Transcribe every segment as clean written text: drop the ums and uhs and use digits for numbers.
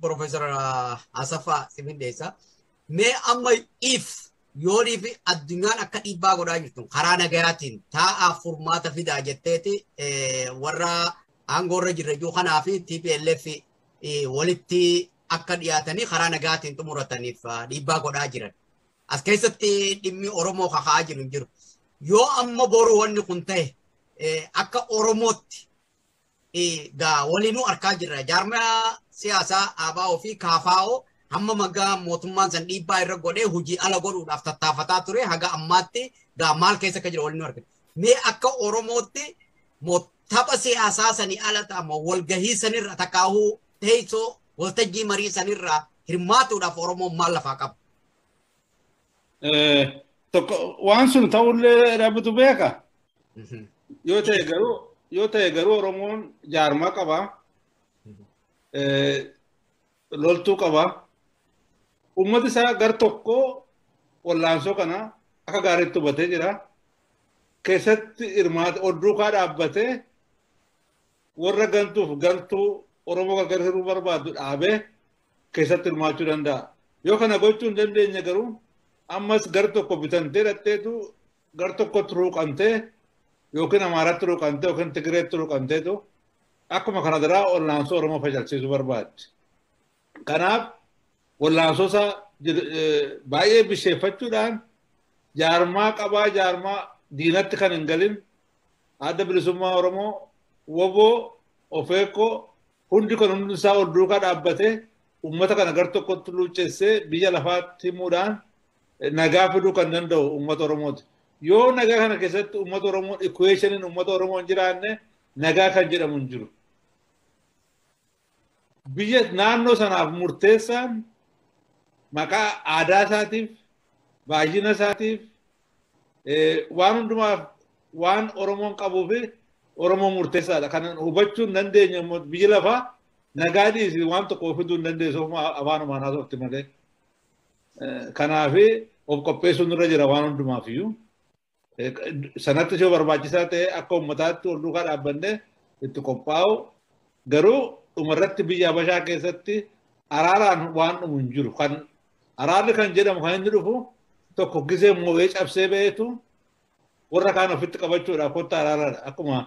Professor Asafa Simindesa. Me amma if yorii fi addunyaan akka dhiibbaa godhaa jirtu karaa nagayaatiin taa'aa furmaata fidaa jetteeti warra aangoorra jirre iyyuu kanaa fi TPLF walitti akka dhiyaatanii karaa nagayaatiin xumurataniif dhiibbaa godhaa jiran. As keessatti dhimmi Oromoo kaka'aa jiru hin jiru. Yoo amma boru wanni kun ta'e akka Oromootti gaa waliinuu arkaa jirra. Jaarmaa siyaasaa ABO fi KFO hamma magaa mootummaan san dhiibbaa irra godhee hojii ala godhuudhaaf tattaafataa ture haga ammaatti gaa maal keessa akka jiru waliinuu argina. Mee akka Oromootti tapha siyaasaa sanii ala ta'ama walgahii sanirra takkaahuu teessoo waltajjii marii sanirraa hirmaatuudhaaf Oromoon maal lafaa qaba? Waan sun ta'ullee dhaabbitu beeka. Yoo ta'e garuu Oromoon jaarmaa qaba. Loltuu qaba. Ummati isaa gar tokko wallaansoo kana akka gaariitti hubatee jira. Keessatti hirmaate odduukaa dhaabbatee warra gantuuf galtuu Oromoo gargaaruu barbaadu dhaabee keessatti hirmaachuu danda'a. Yoo kana gochuu hin dandeenye garuu ammas gar tokko bitantee dhatteetu gar tokkotti ruuqamtee yookiin Amaaraatti ruuqamtee yookiin Tigireetti ruuqamteetu akkuma kana daraa wallaansoo Oromoo facalsiisuu barbaaddi. Kanaaf wallaansoosa baay'ee bisheeffachuudhaan jaarmaa qabaa jaarmaa diinatti kan hin galin adda bilisummaa Oromoo woboo ofeekoo hundi kan hundi isaa ol duukaa dhaabbatee uummata kana gar tokkotti luuccessee biyya lafaatti himuudhaan nagaa fiduu kan danda'u uummata Oromooti. Yoo nagaa kana keessatti uummata Oromoo equationin uummata Oromoo hin jiraanne nagaa kan jedhamu hin jiru. Biyya naannoo sanaaf murteessaan maqaa aadaa isaatiif baay'ina isaatiif waan hundumaaf waan Oromoon qabuu fi Oromoo murteessaadha. Kan hubachuu hin dandeenye biyya lafaa nagaa dhiisii waan tokko fiduu hin dandeessu afaanumaan haasofti malee. Kanaaf of qopheessuun irra jira waan hundumaaf iyyuu. Sanatti yoo barbaachisaa ta'e akka uummataatti ol duukaa dhaabbannee itti qophaa'u garuu dhumarratti biyya Habashaa keessatti araaraan waan dhumu hin jiru. Kan araarri kan jedhamu kan inni dhufu tokko gisee moo'ee cabsee beetu warra kaan ofitti qabachuudhaaf kotta araaraadha. Akkuma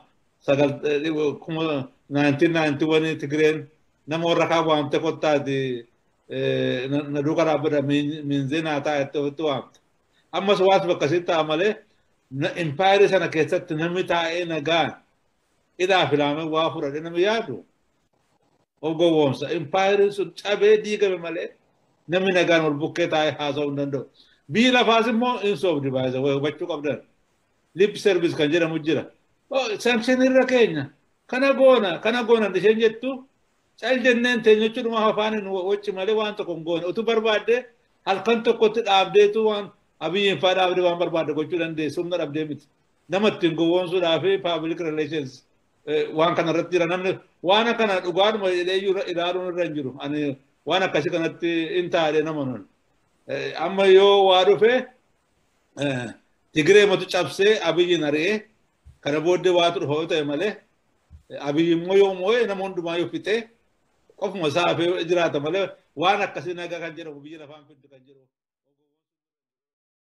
1991 Tigireen nama warra kaan waamte kottaati na duuka dhaabbata miinzee naa ta'a itti ofitti waamte. Ammas waas bakkasitti ta'a malee impaayirii sana keessatti namni taa'ee nagaan hidhaa filaamee waa fudhate namni yaadu. Of gowwoomsa impaayiriin sun cabee diigame malee namni nagaan ol bukkee taa'ee haasa'uu hin danda'u. Biyyi lafaas immoo hin soofdi baay'ee hubachuu qabdan. Lip service kan jedhamu jira. Sanction irra keenya kana goona isheen jettu cal jenneen teenyachuudhumaa afaaniin wacci malee waan tokko hin goone. Utuu barbaadde halkan tokkotti dhaabdeetu waan abiyyiin fa'aa dhaabdee waan barbaadde gochuu dandeessu humna dhabdee miti. Nama ittiin gowwoomsuudhaa fi public relations waan kana irratti jira namni waan kana dhugaadhuma ilaaluun irra hin jiru. Ani waan akkasii kanatti hin taa'ee nama nun. Amma yoo waa dhufe Tigiree matu cabsee abiyyiin ari'ee kana booddee waatu dhufa yoo ta'e malee abiyyi immoo yoo moo'ee nama hundumaa yoo fixee qofuma isaa hafee jiraata malee waan akkasii nagaa kan jedhamu biyya lafaan fiddu kan jedhamu.